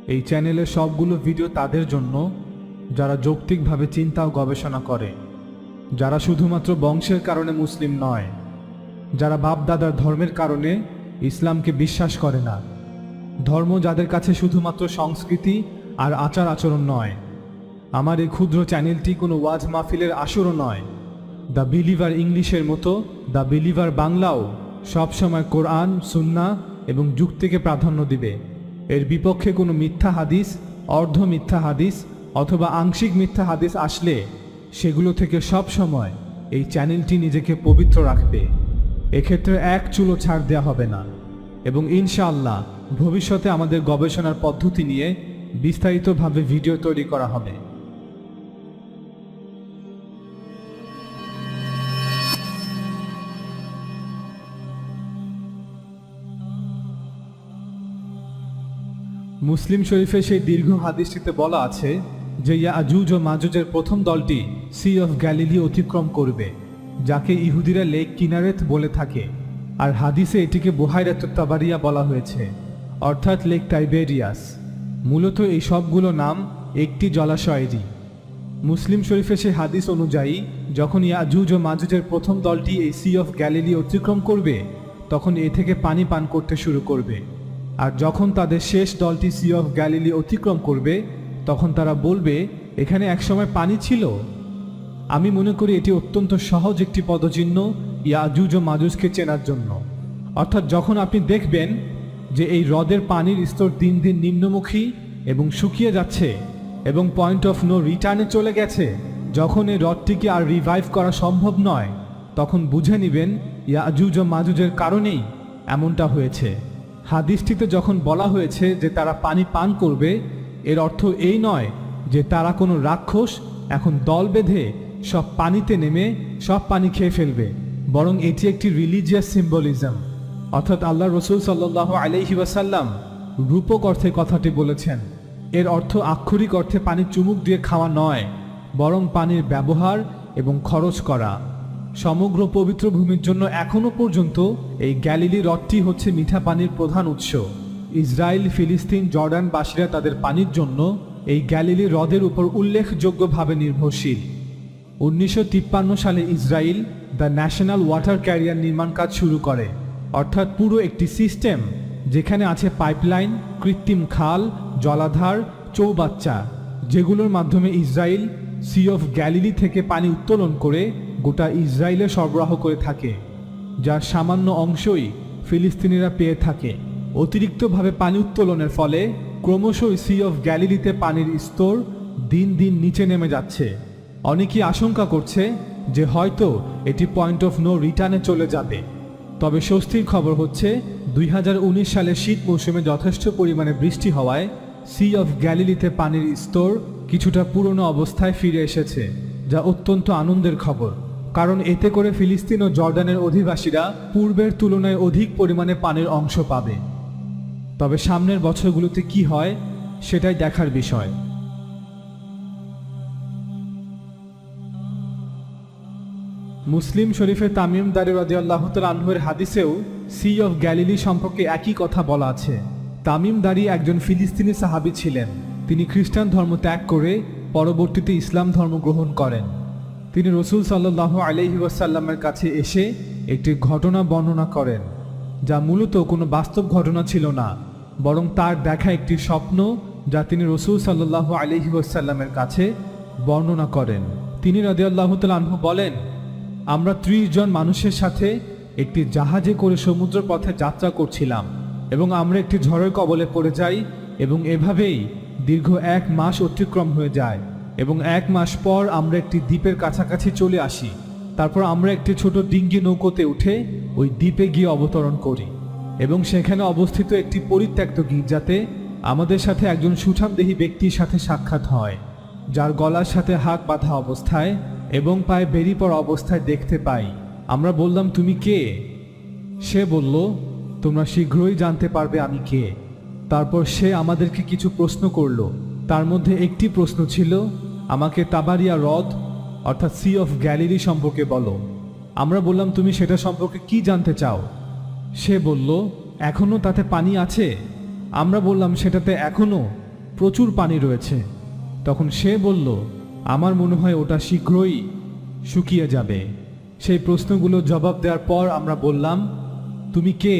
এই চ্যানেলের সবগুলো ভিডিও তাদের জন্য যারা যৌক্তিকভাবে চিন্তা ও গবেষণা করে, যারা শুধুমাত্র বংশের কারণে মুসলিম নয়, যারা বাপ দাদার ধর্মের কারণে ইসলামকে বিশ্বাস করে না, ধর্ম যাদের কাছে শুধুমাত্র সংস্কৃতি আর আচার আচরণ নয়। আমার এই ক্ষুদ্র চ্যানেলটি কোনো ওয়াজ মাহফিলের আসরও নয়। দ্য বিলিভার ইংলিশের মতো দ্য বিলিভার বাংলাও সবসময় কোরআন, সুন্নাহ এবং যুক্তিকে প্রাধান্য দিবে। এর বিপক্ষে কোনো মিথ্যা হাদিস, অর্ধ মিথ্যা হাদিস অথবা আংশিক মিথ্যা হাদিস আসলে সেগুলো থেকে সব সময় এই চ্যানেলটি নিজেকে পবিত্র রাখবে। এক্ষেত্রে এক চুলও ছাড় দেওয়া হবে না এবং ইনশাআল্লাহ ভবিষ্যতে আমাদের গবেষণার পদ্ধতি নিয়ে বিস্তারিতভাবে ভিডিও তৈরি করা হবে। মুসলিম শরীফে সেই দীর্ঘ হাদিসটিতে বলা আছে যে ইয়াজুজ ও মাজুজের প্রথম দলটি সি অফ গ্যালিলি অতিক্রম করবে, যাকে ইহুদিরা লেক কিনারেত বলে থাকে, আর হাদিসে এটিকে বুহাইরাত তাবারিয়া বলা হয়েছে, অর্থাৎ লেক টাইবেরিয়াস। মূলত এই সবগুলো নাম একটি জলাশয়েরই। মুসলিম শরীফে সেই হাদিস অনুযায়ী যখন ইয়াজুজ ও মাজুজের প্রথম দলটি এই সি অফ গ্যালিলি অতিক্রম করবে, তখন এ থেকে পানি পান করতে শুরু করবে। আর যখন তাদের শেষ দলটি সি অফ গ্যালিলি অতিক্রম করবে, তখন তারা বলবে, এখানে একসময় পানি ছিল। আমি মনে করি এটি অত্যন্ত সহজ একটি পদচিহ্ন ইয়াজুজ ও মাজুজকে চেনার জন্য। অর্থাৎ যখন আপনি দেখবেন যে এই হ্রদের পানির স্তর দিন দিন নিম্নমুখী এবং শুকিয়ে যাচ্ছে এবং পয়েন্ট অফ নো রিটার্নে চলে গেছে, যখন এই হ্রদটিকে আর রিভাইভ করা সম্ভব নয়, তখন বুঝে নেবেন ইয়াজুজ ও মাজুজের কারণেই এমনটা হয়েছে। হাদিসটিতে যখন বলা হয়েছে যে তারা পানি পান করবে, এর অর্থ এই নয় যে তারা কোনো রাক্ষস এখন দল বেঁধে সব পানিতে নেমে সব পানি খেয়ে ফেলবে, বরং এটি একটি রিলিজিয়াস সিম্বলিজম। অর্থাৎ আল্লাহ রসুল সাল্লাল্লাহু আলাইহি ওয়াসাল্লাম রূপক অর্থে কথাটি বলেছেন। এর অর্থ আক্ষরিক অর্থে পানি চুমুক দিয়ে খাওয়া নয়, বরং পানির ব্যবহার এবং খরচ করা। সমগ্র পবিত্র ভূমির জন্য এখনো পর্যন্ত এই গ্যালিলি হ্রদটি হচ্ছে মিঠা পানির প্রধান উৎস। ইসরায়েল, ফিলিস্তিন, জর্ডানবাসীরা তাদের পানির জন্য এই গ্যালিলি হ্রদের উপর উল্লেখযোগ্যভাবে নির্ভরশীল। 1953 সালে Israel the national water career নির্মাণ কাজ শুরু করে, অর্থাৎ পুরো একটি সিস্টেম যেখানে আছে পাইপলাইন, কৃত্রিম খাল, জলাধার, চৌবাচ্চা, যেগুলোর মাধ্যমে ইসরায়েল সি অফ গ্যালিলি থেকে পানি উত্তোলন করে গোটা ইসরায়েলে সরবরাহ করে থাকে, যার সামান্য অংশই ফিলিস্তিনিরা পেয়ে থাকে। অতিরিক্তভাবে পানি উত্তোলনের ফলে ক্রমশই সি অফ গ্যালিলিতে পানির স্তর দিন দিন নিচে নেমে যাচ্ছে। অনেকেই আশঙ্কা করছে যে হয়তো এটি পয়েন্ট অফ নো রিটার্নে চলে যাবে। তবে স্বস্তির খবর হচ্ছে 2019 সালে শীত মৌসুমে যথেষ্ট পরিমাণে বৃষ্টি হওয়ায় সি অফ গ্যালিলিতে পানির স্তর কিছুটা পুরনো অবস্থায় ফিরে এসেছে, যা অত্যন্ত আনন্দের খবর। কারণ এতে করে ফিলিস্তিন ও জর্ডানের অধিবাসীরা পূর্বের তুলনায় অধিক পরিমাণে পানির অংশ পাবে। তবে সামনের বছরগুলোতে কি হয় সেটাই দেখার বিষয়। মুসলিম শরীফে তামিম দারি রাদিয়াল্লাহু তাআলা আনহুর হাদিসেও সি অফ গ্যালিলি সম্পর্কে একই কথা বলা আছে। তামিম দারি একজন ফিলিস্তিনি সাহাবী ছিলেন। তিনি খ্রিস্টান ধর্ম ত্যাগ করে পরবর্তীতে ইসলাম ধর্ম গ্রহণ করেন। তিনি রসুল সাল্লাল্লাহু আলাইহি ওয়াসাল্লামের কাছে এসে একটি ঘটনা বর্ণনা করেন, যা মূলত কোনো বাস্তব ঘটনা ছিল না, বরং তার দেখা একটি স্বপ্ন যা তিনি রসুল সাল্লাল্লাহু আলাইহি ওয়াসাল্লামের কাছে বর্ণনা করেন। তিনি রাদিয়াল্লাহু তাআলা আনহু বলেন, আমরা 30 জন মানুষের সাথে একটি জাহাজে করে সমুদ্র পথে যাত্রা করছিলাম এবং আমরা একটি ঝড়ের কবলে পড়ে যাই এবং এভাবেই দীর্ঘ 1 মাস অতিক্রম হয়ে যায় এবং 1 মাস পর আমরা একটি দ্বীপের কাছাকাছি চলে আসি। তারপর আমরা একটি ছোট ডিঙ্গি নৌকোতে উঠে ওই দ্বীপে গিয়ে অবতরণ করি এবং সেখানে অবস্থিত একটি পরিত্যক্ত গির্জাতে আমাদের সাথে একজন সুঠামদেহী ব্যক্তির সাথে সাক্ষাৎ হয়, যার গলার সাথে হাত বাঁধা অবস্থায় এবং পায়ে বেরি পড়া অবস্থায় দেখতে পাই। আমরা বললাম, তুমি কে? সে বলল, তোমরা শীঘ্রই জানতে পারবে আমি কে। তারপর সে আমাদেরকে কিছু প্রশ্ন করল। তার মধ্যে একটি প্রশ্ন ছিল, আমাকে তাবারিয়া হ্রদ অর্থাৎ সি অফ গ্যালিলি সম্পর্কে বলো। আমরা বললাম, তুমি সেটা সম্পর্কে কি জানতে চাও? সে বলল, এখনো তাতে পানি আছে। আমরা বললাম, সেটাতে এখনো প্রচুর পানি রয়েছে। তখন সে বলল, আমার মনে হয় ওটা শীঘ্রই শুকিয়ে যাবে। সেই প্রশ্নগুলো জবাব দেওয়ার পর আমরা বললাম, তুমি কে?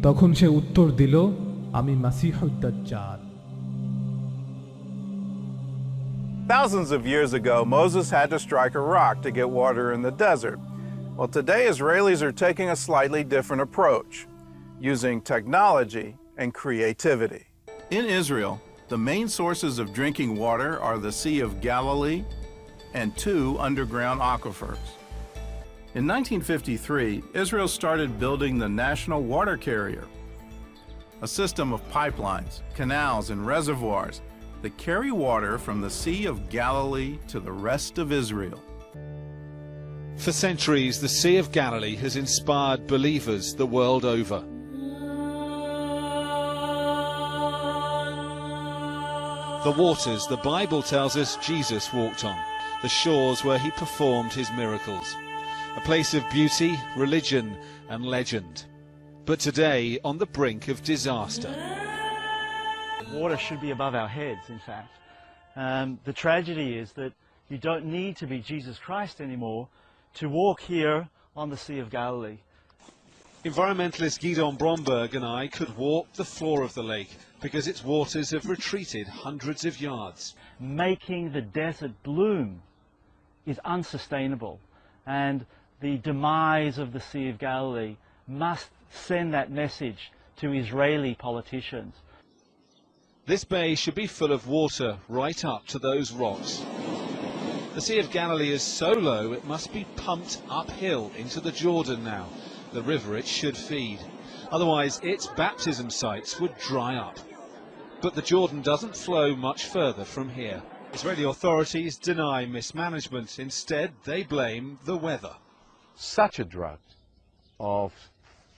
তখন সে উত্তর দিল, আমি মাসীহুদ দাজ্জাল। Thousands of years ago, Moses had to strike a rock to get water in the desert. Well, today Israelis are taking a slightly different approach, using technology and creativity. In Israel, the main sources of drinking water are the Sea of Galilee and 2 underground aquifers. In 1953, Israel started building the National Water Carrier, a system of pipelines, canals, and reservoirs that carry water from the Sea of Galilee to the rest of Israel. For centuries, the Sea of Galilee has inspired believers the world over. The waters the Bible tells us Jesus walked on, the shores where he performed his miracles. A place of beauty, religion and legend. But today, on the brink of disaster. Water should be above our heads, in fact. The tragedy is that you don't need to be Jesus Christ anymore to walk here on the Sea of Galilee. Environmentalist Gidon Bromberg and I could walk the floor of the lake because its waters have retreated hundreds of yards. Making the desert bloom is unsustainable, and the demise of the Sea of Galilee must send that message to Israeli politicians. This bay should be full of water right up to those rocks. The Sea of Galilee is so low it must be pumped uphill into the Jordan now, the river it should feed. Otherwise its baptism sites would dry up. But the Jordan doesn't flow much further from here. Israeli authorities deny mismanagement. Instead, they blame the weather. Such a drought of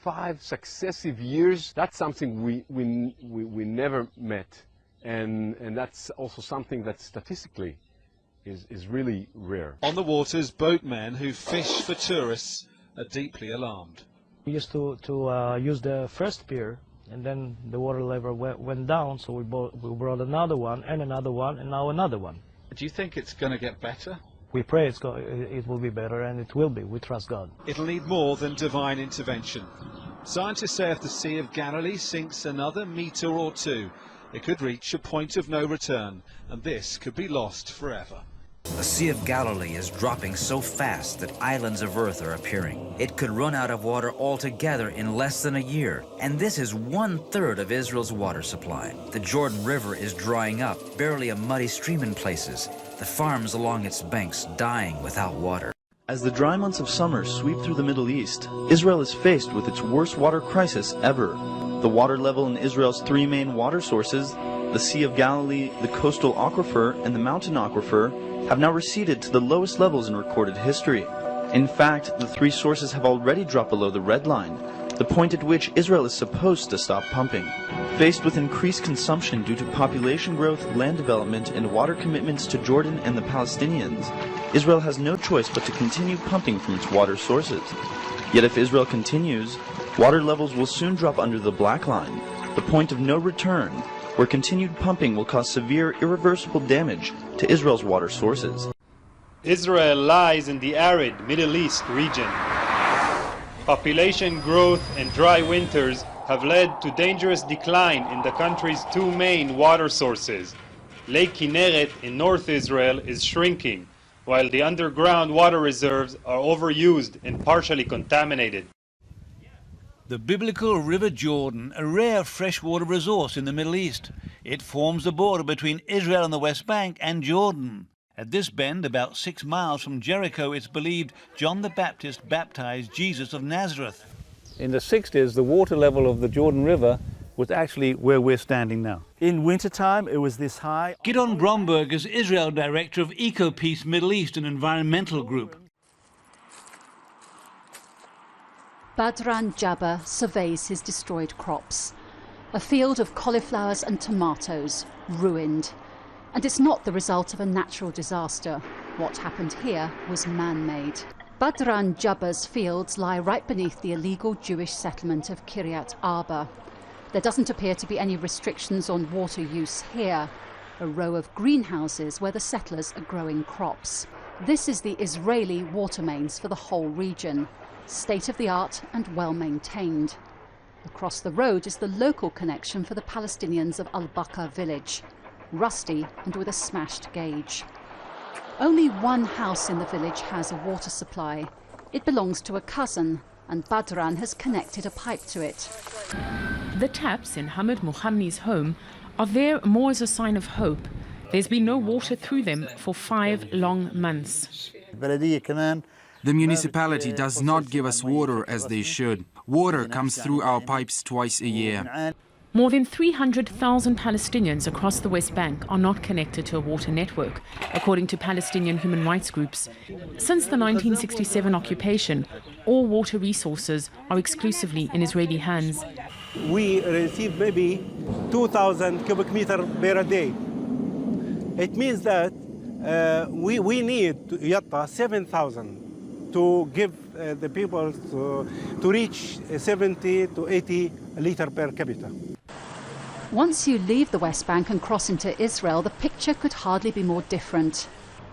5 successive years, that's something we never met. And that's also something that statistically is really rare. On the waters, boatmen who fish for tourists are deeply alarmed. We used to use the first pier, and then the water level went down, so we brought another one, and now another one. Do you think it's going to get better? We pray it will be better, and it will be. We trust God. It'll need more than divine intervention. Scientists say if the Sea of Galilee sinks another metre or 2, it could reach a point of no return, and this could be lost forever. The Sea of Galilee is dropping so fast that islands of earth are appearing. It could run out of water altogether in less than a year, and this is 1/3 of Israel's water supply. The Jordan River is drying up, barely a muddy stream in places. The farms along its banks dying without water. As the dry months of summer sweep through the Middle East, Israel is faced with its worst water crisis ever. The water level in Israel's 3 main water sources, the Sea of Galilee, the coastal aquifer, and the mountain aquifer, have now receded to the lowest levels in recorded history. In fact, the 3 sources have already dropped below the red line, the point at which Israel is supposed to stop pumping. Faced with increased consumption due to population growth, land development, and water commitments to Jordan and the Palestinians, Israel has no choice but to continue pumping from its water sources. Yet if Israel continues, water levels will soon drop under the black line, the point of no return, where continued pumping will cause severe, irreversible damage to Israel's water sources. Israel lies in the arid Middle East region. Population growth and dry winters have led to dangerous decline in the country's 2 main water sources. Lake Kinneret in North Israel is shrinking, while the underground water reserves are overused and partially contaminated. The biblical River Jordan, a rare freshwater resource in the Middle East. It forms the border between Israel and the West Bank and Jordan. At this bend, about 6 miles from Jericho, it's believed John the Baptist baptized Jesus of Nazareth. In the 60s, the water level of the Jordan River was actually where we're standing now. In wintertime, it was this high. Gidon Bromberg is Israel Director of EcoPeace Middle East, an environmental group. Badran Jabba surveys his destroyed crops. A field of cauliflowers and tomatoes, ruined. And it's not the result of a natural disaster. What happened here was man-made. Badran Jabba's fields lie right beneath the illegal Jewish settlement of Kiryat Arba. There doesn't appear to be any restrictions on water use here. A row of greenhouses where the settlers are growing crops. This is the Israeli water mains for the whole region, state-of-the-art and well-maintained. Across the road is the local connection for the Palestinians of Al-Baqa village, rusty and with a smashed gauge. Only one house in the village has a water supply. It belongs to a cousin, and Badran has connected a pipe to it. The taps in Hamid Muhammi's home are there more as a sign of hope. There's been no water through them for 5 long months. The municipality does not give us water as they should. Water comes through our pipes twice a year. More than 300,000 Palestinians across the West Bank are not connected to a water network, according to Palestinian human rights groups. Since the 1967 occupation, all water resources are exclusively in Israeli hands. We receive maybe 2,000 cubic meters per day. It means that we need Yatta 7,000 to give the people to reach 70 to 80 liters per capita. Once you leave the West Bank and cross into Israel, the picture could hardly be more different.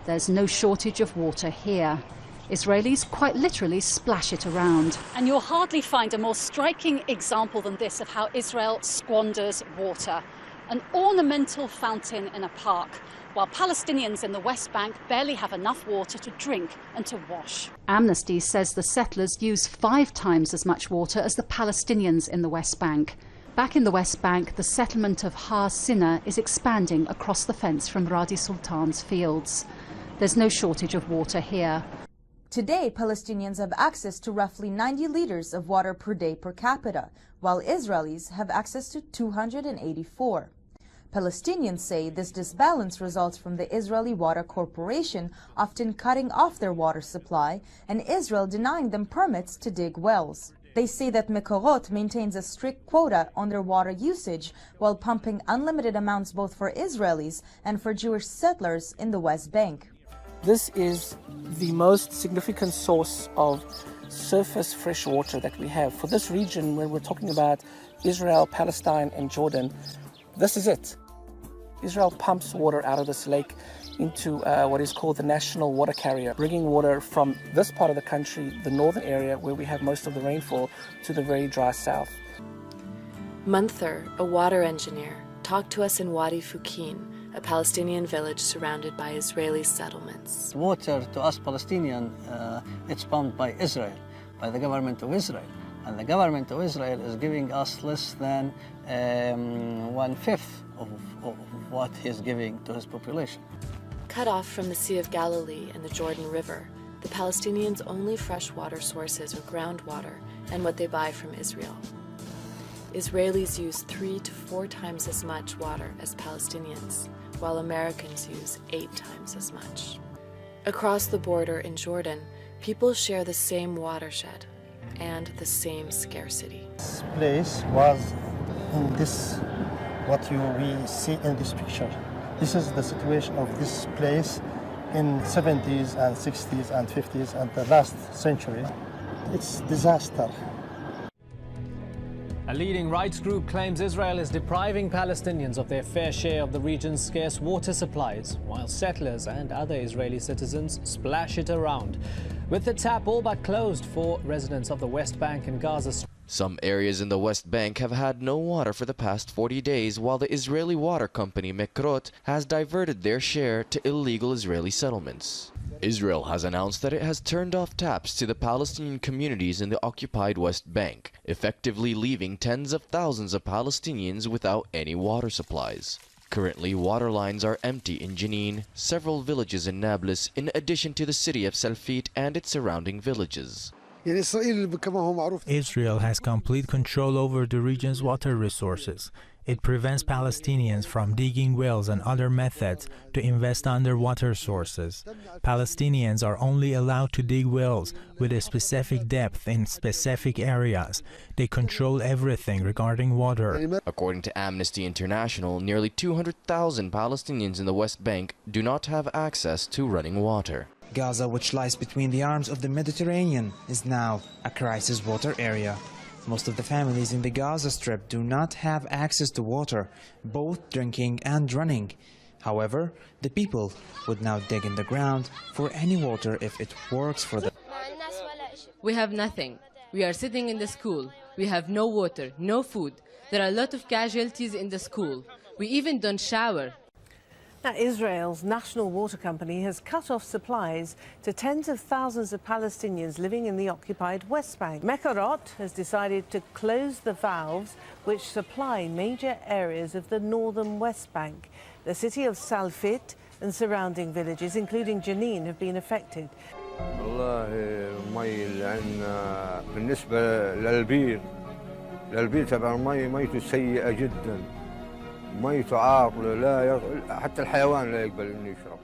There's no shortage of water here. Israelis quite literally splash it around. And you'll hardly find a more striking example than this of how Israel squanders water. An ornamental fountain in a park, while Palestinians in the West Bank barely have enough water to drink and to wash. Amnesty says the settlers use 5 times as much water as the Palestinians in the West Bank. Back in the West Bank, the settlement of Har Sinai is expanding across the fence from Radi Sultan's fields. There's no shortage of water here. Today, Palestinians have access to roughly 90 liters of water per day per capita, while Israelis have access to 284. Palestinians say this disbalance results from the Israeli Water Corporation often cutting off their water supply and Israel denying them permits to dig wells. They say that Mekorot maintains a strict quota on their water usage while pumping unlimited amounts both for Israelis and for Jewish settlers in the West Bank. This is the most significant source of surface fresh water that we have. For this region, when we're talking about Israel, Palestine and Jordan, this is it. Israel pumps water out of this lake into what is called the national water carrier, bringing water from this part of the country, the northern area where we have most of the rainfall, to the very dry south. Munther, a water engineer, talked to us in Wadi Fukin, a Palestinian village surrounded by Israeli settlements. Water to us Palestinians, it's pumped by Israel, by the government of Israel. And the government of Israel is giving us less than 1/5 of what he's giving to his population. Cut off from the Sea of Galilee and the Jordan River, the Palestinians' only fresh water sources are groundwater and what they buy from Israel. Israelis use 3 to 4 times as much water as Palestinians, while Americans use 8 times as much. Across the border in Jordan, people share the same watershed and the same scarcity. This place was in this, what we see in this picture. This is the situation of this place in 70s and 60s and 50s and the last century. It's disaster. A leading rights group claims Israel is depriving Palestinians of their fair share of the region's scarce water supplies, while settlers and other Israeli citizens splash it around. With the tap all but closed for residents of the West Bank and Gaza Strip. Some areas in the West Bank have had no water for the past 40 days, while the Israeli water company Mekorot has diverted their share to illegal Israeli settlements. Israel has announced that it has turned off taps to the Palestinian communities in the occupied West Bank, effectively leaving tens of thousands of Palestinians without any water supplies. Currently, water lines are empty in Jenin, several villages in Nablus, in addition to the city of Salfit and its surrounding villages. Israel has complete control over the region's water resources. It prevents Palestinians from digging wells and other methods to invest underwater sources. Palestinians are only allowed to dig wells with a specific depth in specific areas. They control everything regarding water. According to Amnesty International, nearly 200,000 Palestinians in the West Bank do not have access to running water. Gaza, which lies between the arms of the Mediterranean, is now a crisis water area. Most of the families in the Gaza Strip do not have access to water, both drinking and running. However, the people would now dig in the ground for any water if it works for them. We have nothing. We are sitting in the school. We have no water, no food. There are a lot of casualties in the school. We even don't shower. Now, Israel's national water company has cut off supplies to tens of thousands of Palestinians living in the occupied West Bank. Mekorot has decided to close the valves which supply major areas of the northern West Bank. The city of Salfit and surrounding villages, including Jenin, have been affected. والله المي اللي عندنا بالنسبة للبير تبع المي ميته سيئة جدا. ميته عاقلة، حتى الحيوان لا يقبل انه يشرب.